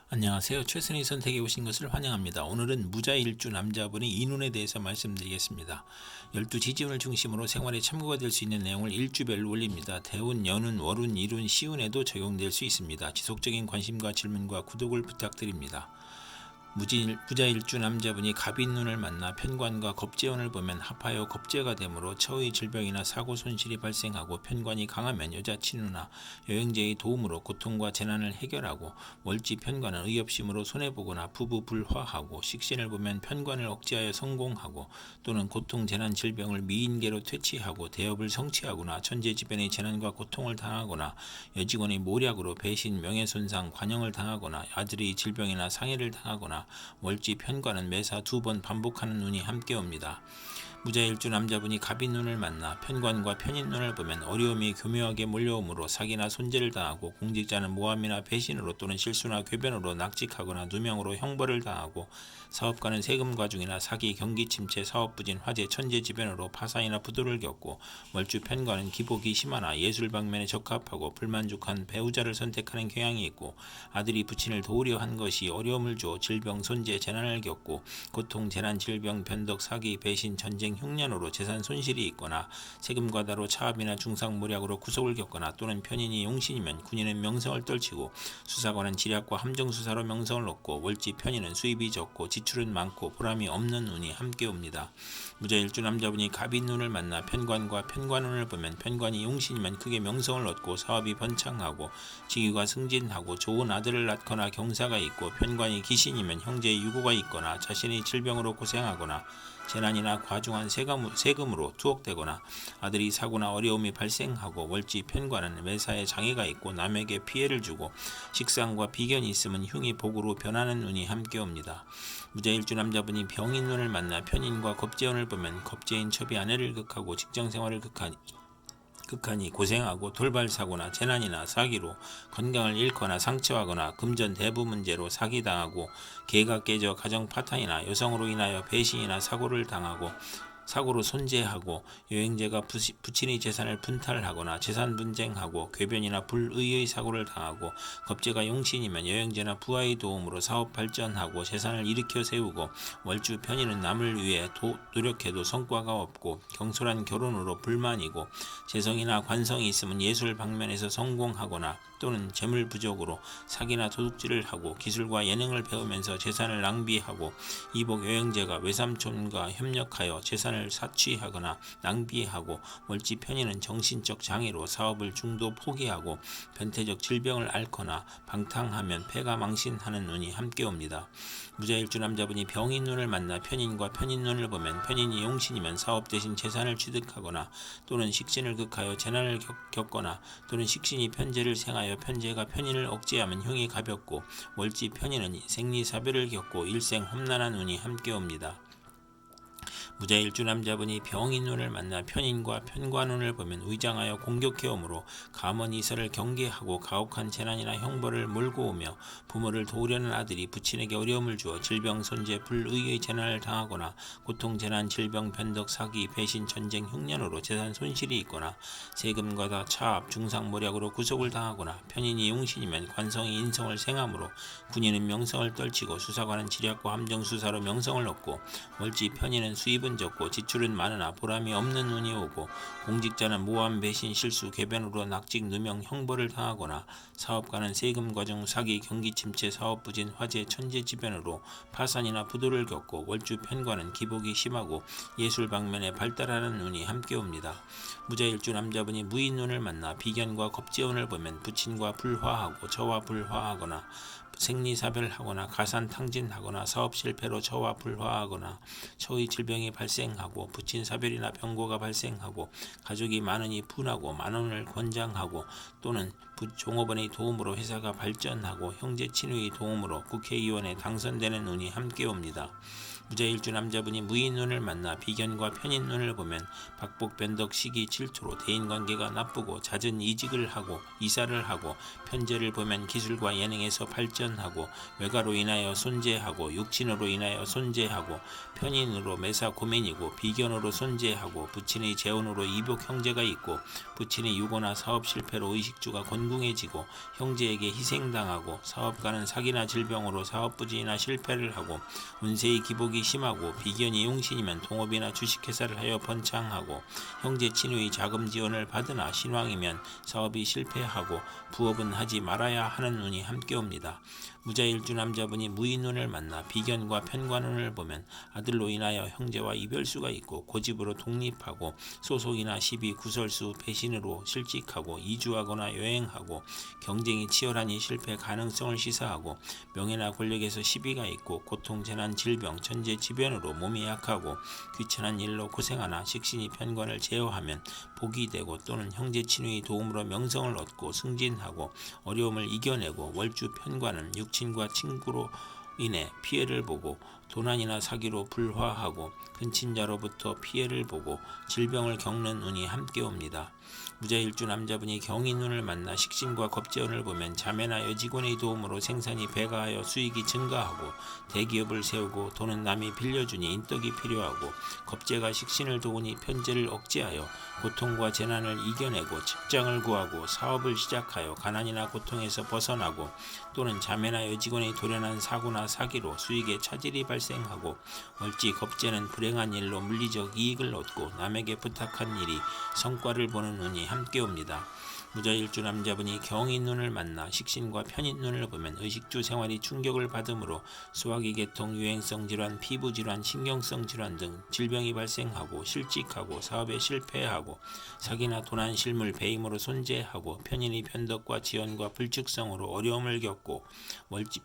안녕하세요. 최선의 선택에 오신 것을 환영합니다. 오늘은 무자일주 남자분의 인운에 대해서 말씀드리겠습니다. 12지지운을 중심으로 생활에 참고가 될 수 있는 내용을 일주별로 올립니다. 대운, 연운, 월운, 일운, 시운에도 적용될 수 있습니다. 지속적인 관심과 질문과 구독을 부탁드립니다. 무자일주 남자분이 갑인눈을 만나 편관과 겁재운을 보면 합하여 겁재가 되므로 처의 질병이나 사고 손실이 발생하고 편관이 강하면 여자친누나 여행자의 도움으로 고통과 재난을 해결하고 월지 편관은 의협심으로 손해보거나 부부 불화하고 식신을 보면 편관을 억제하여 성공하고 또는 고통 재난 질병을 미인계로 퇴치하고 대업을 성취하거나 천재지변의 재난과 고통을 당하거나 여직원의 모략으로 배신 명예손상 관영을 당하거나 아들의 질병이나 상해를 당하거나 월지 편관은 매사 2번 반복하는 운이 함께 옵니다. 무자일주 남자분이 갑인눈을 만나 편관과 편인눈을 보면 어려움이 교묘하게 몰려오므로 사기나 손재를 당하고 공직자는 모함이나 배신으로 또는 실수나 궤변으로 낙직하거나 누명으로 형벌을 당하고 사업가는 세금 과중이나 사기, 경기 침체, 사업 부진, 화재, 천재지변으로 파산이나 부도를 겪고 월주 편관은 기복이 심하나 예술 방면에 적합하고 불만족한 배우자를 선택하는 경향이 있고 아들이 부친을 도우려 한 것이 어려움을 주어 질병, 손재, 재난을 겪고 고통, 재난, 질병, 변덕, 사기, 배신, 전쟁, 흉년으로 재산 손실이 있거나 세금 과다로 차압이나 중상모략으로 구속을 겪거나 또는 편인이 용신이면 군인은 명성을 떨치고 수사관은 지략과 함정수사로 명성을 얻고 월지 편인은 수입이 적고 지출은 많고 보람이 없는 운이 함께 옵니다. 무자일주 남자분이 갑인눈을 만나 편관과 편관운을 보면 편관이 용신이면 크게 명성을 얻고 사업이 번창하고 직위가 승진하고 좋은 아들을 낳거나 경사가 있고 편관이 기신이면 형제의 유고가 있거나 자신이 질병으로 고생하거나 재난이나 과중한 세금으로 투옥되거나 아들이 사고나 어려움이 발생하고 월지 편관은 매사에 장애가 있고 남에게 피해를 주고 식상과 비견이 있으면 흉이 복으로 변하는 운이 함께 옵니다. 무자일주 남자분이 병인 눈을 만나 편인과 겁재운을 보면 겁재인 첩이 아내를 극하고 직장생활을 극하니 고생하고 돌발사고나 재난이나 사기로 건강을 잃거나 상처하거나 금전 대부 문제로 사기당하고 계가 깨져 가정 파탄이나 여성으로 인하여 배신이나 사고를 당하고 사고로 손재하고 여행자가 부친의 재산을 분탈하거나 재산 분쟁하고 궤변이나 불의의 사고를 당하고 겁재가 용신이면 여행자나 부하의 도움으로 사업 발전하고 재산을 일으켜 세우고 월주 편인은 남을 위해 노력해도 성과가 없고 경솔한 결혼으로 불만이고 재성이나 관성이 있으면 예술 방면에서 성공하거나 또는 재물 부족으로 사기나 도둑질을 하고 기술과 예능을 배우면서 재산을 낭비하고 이복 여행자가 외삼촌과 협력하여 재산을 사취하거나 낭비하고 월지 편인은 정신적 장애로 사업을 중도 포기하고 변태적 질병을 앓거나 방탕하면 폐가 망신하는 운이 함께 옵니다. 무자일주 남자분이 병인 눈을 만나 편인과 편인 눈을 보면 편인이 용신이면 사업 대신 재산을 취득하거나 또는 식신을 극하여 재난을 겪거나 또는 식신이 편재를 생하여 편재가 편인을 억제하면 흉이 가볍고 월지 편인은 생리사별을 겪고 일생 험난한 운이 함께 옵니다. 무자일주 남자분이 병인 눈을 만나 편인과 편관운을 보면 의장하여 공격해오므로 가문이설을 경계하고 가혹한 재난이나 형벌을 몰고 오며 부모를 도우려는 아들이 부친에게 어려움을 주어 질병, 손재, 불의의 재난을 당하거나 고통, 재난, 질병, 변덕, 사기, 배신, 전쟁, 흉년으로 재산 손실이 있거나 세금 과다, 차압, 중상모략으로 구속을 당하거나 편인이 용신이면 관성이 인성을 생하므로 군인은 명성을 떨치고 수사관은 지략과 함정수사로 명성을 얻고 월지 편인은 수입은 적고 지출은 많으나 보람이 없는 운이 오고 공직자는 모함, 배신, 실수, 궤변으로 낙직, 누명, 형벌을 당하거나 사업가는 세금 과중, 사기, 경기 침체, 사업 부진, 화재, 천재지변으로 파산이나 부도를 겪고 월주 편관은 기복이 심하고 예술 방면에 발달하는 운이 함께 옵니다. 무자일주 남자분이 무인운을 만나 비견과 겁재운을 보면 부친과 불화하고 저와 불화하거나 생리사별하거나 가산탕진하거나 사업 실패로 처와 불화하거나 처의 질병이 발생하고 부친사별이나 병고가 발생하고 가족이 많으니 분하고 만원을 권장하고 또는 종업원의 도움으로 회사가 발전하고 형제 친구의 도움으로 국회의원에 당선되는 운이 함께 옵니다. 무자일주 남자분이 무인운을 만나 비견과 편인운을 보면 박복, 변덕, 시기, 질투로 대인관계가 나쁘고 잦은 이직을 하고 이사를 하고 편재를 보면 기술과 예능에서 발전 발전하고 외가로 인하여 손재하고 육친으로 인하여 손재하고 편인으로 매사 고민이고 비견으로 손재하고 부친의 재혼으로 이복 형제가 있고 부친의 유고나 사업 실패로 의식주가 곤궁해지고 형제에게 희생당하고 사업가는 사기나 질병으로 사업부진이나 실패를 하고 운세의 기복이 심하고 비견이 용신이면 동업이나 주식회사를 하여 번창하고 형제 친유의 자금 지원을 받으나 신왕이면 사업이 실패하고 부업은 하지 말아야 하는 운이 함께 옵니다. 무자일주 남자분이 무인운을 만나 비견과 편관운을 보면 아들로 인하여 형제와 이별수가 있고 고집으로 독립하고 소속이나 시비 구설수 배신으로 실직하고 이주하거나 여행하고 경쟁이 치열하니 실패 가능성을 시사하고 명예나 권력에서 시비가 있고 고통 재난 질병 천재지변으로 몸이 약하고 귀천한 일로 고생하나 식신이 편관을 제어하면 복이 되고 또는 형제 친유의 도움으로 명성을 얻고 승진하고 어려움을 이겨내고 월주 편관은 육친과 친구로 인해 피해를 보고 도난이나 사기로 불화하고 근친자로부터 피해를 보고 질병을 겪는 운이 함께 옵니다. 무자일주 남자분이 경인운을 만나 식신과 겁재운을 보면 자매나 여직원의 도움으로 생산이 배가하여 수익이 증가하고 대기업을 세우고 돈은 남이 빌려주니 인덕이 필요하고 겁재가 식신을 도우니 편재를 억제하여 고통과 재난을 이겨내고 직장을 구하고 사업을 시작하여 가난이나 고통에서 벗어나고 또는 자매나 여직원의 돌연한 사고나 사기로 수익에 차질이 발생하고 월지 겁재는 불행한 일로 물리적 이익을 얻고 남에게 부탁한 일이 성과를 보는 운이 함께 옵니다. 무자일주 남자분이 경인운을 만나 식신과 편인운을 보면 의식주 생활이 충격을 받으므로 소화기 계통, 유행성 질환, 피부 질환, 신경성 질환 등 질병이 발생하고 실직하고 사업에 실패하고 사기나 도난, 실물, 배임으로 손재하고 편인의 변덕과 지연과 불측성으로 어려움을 겪고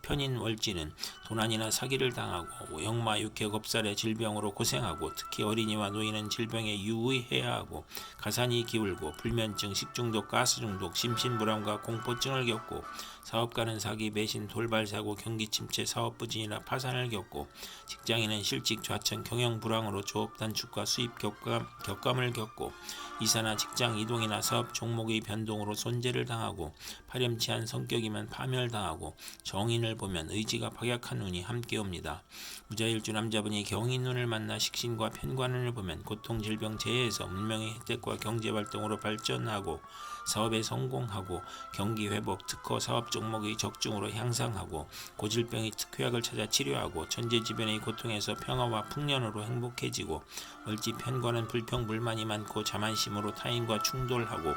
편인 월지는 도난이나 사기를 당하고 역마 육해 겁살의 질병으로 고생하고 특히 어린이와 노인은 질병에 유의해야 하고 가산이 기울고 불면증, 식중독, 가스중독, 심신불안과 공포증을 겪고 사업가는 사기, 배신, 돌발사고, 경기침체, 사업부진이나 파산을 겪고 직장인은 실직, 좌천, 경영불황으로 조업 단축과 수입 격감을 겪고 이사나 직장 이동이나 사업 종목의 변동으로 손재를 당하고 파렴치한 성격이면 파멸당하고 정인을 보면 의지가 박약한 운이 함께 옵니다. 무자일주 남자분이 경인운을 만나 식신과 편관운을 보면 고통, 질병, 재해에서 문명의 혜택과 경제활동으로 발전하고 사업에 성공하고 경기 회복, 특허 사업 종목의 적중으로 향상하고 고질병의 특효약을 찾아 치료하고 천재지변의 고통에서 평화와 풍년으로 행복해지고 월지 편관은 불평 불만이 많고 자만심으로 타인과 충돌하고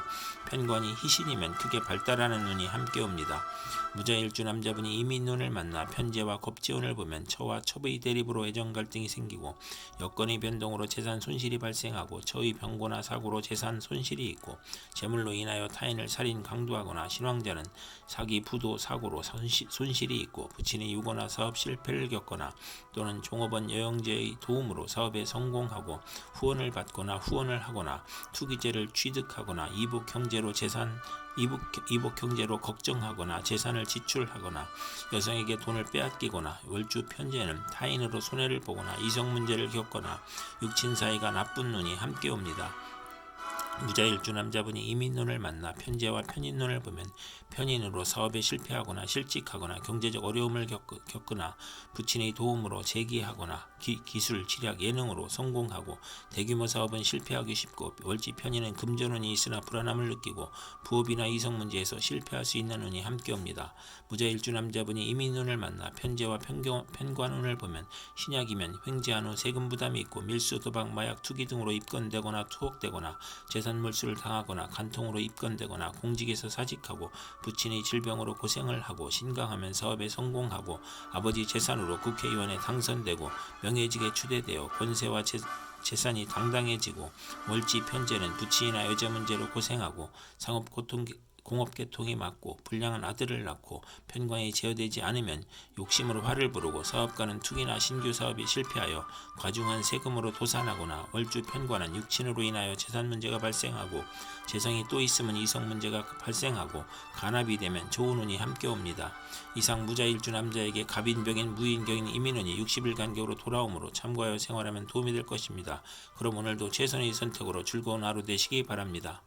편관이 희신이면 크게 발달하는 운이 함께 옵니다. 무자일주 남자분이 이민운을 만나 편재와 겁재운을 보면 처와 첩의 대립으로 애정 갈등이 생기고 여건의 변동으로 재산 손실이 발생하고 처의 병고나 사고로 재산 손실이 있고 재물로 인하여 타인을 살인 강도하거나 신왕자는 사기 부도 사고로 손실이 있고 부친의 유고나 사업 실패를 겪거나 또는 종업원 여영제의 도움으로 사업에 성공하고 후원을 받거나 후원을 하거나 투기죄를 취득하거나 이복 형제로 걱정하거나 재산을 지출하거나 여성에게 돈을 빼앗기거나 월주 편재는 타인으로 손해를 보거나 이성 문제를 겪거나 육친 사이가 나쁜 눈이 함께 옵니다. 무자일주 남자분이 이민운을 만나 편재와 편인운을 보면 편인으로 사업에 실패하거나 실직하거나 경제적 어려움을 겪거나 부친의 도움으로 재기하거나 기술, 지략, 예능으로 성공하고 대규모 사업은 실패하기 쉽고 월지 편인은 금전운이 있으나 불안함을 느끼고 부업이나 이성 문제에서 실패할 수 있는 운이 함께 옵니다. 무자일주 남자분이 이민운을 만나 편재와 편관운을 보면 신약이면 횡재한 후 세금 부담이 있고 밀수, 도박, 마약, 투기 등으로 입건되거나 투옥되거나 재산물수를 당하거나 간통으로 입건되거나 공직에서 사직하고 부친의 질병으로 고생을 하고 신강하면 사업에 성공하고 아버지 재산으로 국회의원에 당선되고 명예직에 추대되어 권세와 재산이 당당해지고 월지 편재는 부친이나 여자 문제로 고생하고 공업계통이 맞고 불량한 아들을 낳고 편관이 제어되지 않으면 욕심으로 화를 부르고 사업가는 투기나 신규 사업이 실패하여 과중한 세금으로 도산하거나 월주 편관은 육친으로 인하여 재산 문제가 발생하고 재성이 또 있으면 이성 문제가 발생하고 간합이 되면 좋은 운이 함께 옵니다. 이상 무자일주 남자에게 갑인병인 무인경인 이민운이 60일 간격으로 돌아오므로 참고하여 생활하면 도움이 될 것입니다. 그럼 오늘도 최선의 선택으로 즐거운 하루 되시기 바랍니다.